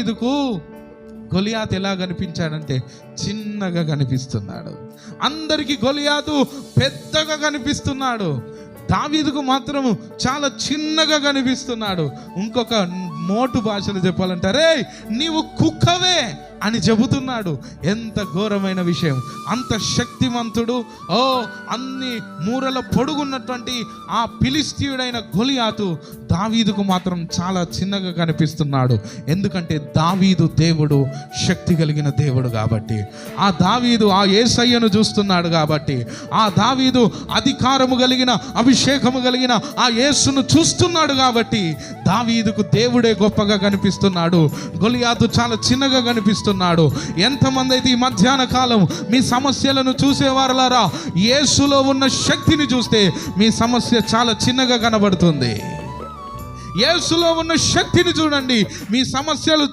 దావీదుకు గొలియాతు ఎలా కనిపించాడంటే చిన్నగా కనిపిస్తున్నాడు. అందరికీ గొలియాతు పెద్దగా కనిపిస్తున్నాడు, దావీదుకు మాత్రము చాలా చిన్నగా కనిపిస్తున్నాడు. ఇంకొక మోటు భాషలో చెప్పాలంటే రే నీవు కుక్కవే అని చెబుతున్నాడు. ఎంత ఘోరమైన విషయం! అంత శక్తిమంతుడు, అన్ని మూరల పొడుగున్నటువంటి ఆ ఫిలిష్తీయుడైన గొలియాతు దావీదుకు మాత్రం చాలా చిన్నగా కనిపిస్తున్నాడు. ఎందుకంటే దావీదు దేవుడు, శక్తి కలిగిన దేవుడు కాబట్టి, ఆ దావీదు ఆ యేసయ్యను చూస్తున్నాడు కాబట్టి, ఆ దావీదు అధికారము కలిగిన, అభిషేకము కలిగిన ఆ యేసును చూస్తున్నాడు కాబట్టి దావీదుకు దేవుడే గొప్పగా కనిపిస్తున్నాడు, గొలియాతు చాలా చిన్నగా కనిపిస్తున్నాడు. ఎంతమంది అయితే ఈ మధ్యాహ్న కాలం మీ సమస్యలను చూసేవారులారా, యేసులో ఉన్న శక్తిని చూస్తే మీ సమస్య చాలా చిన్నగా కనబడుతుంది. యేసులో ఉన్న శక్తిని చూడండి, మీ సమస్యలు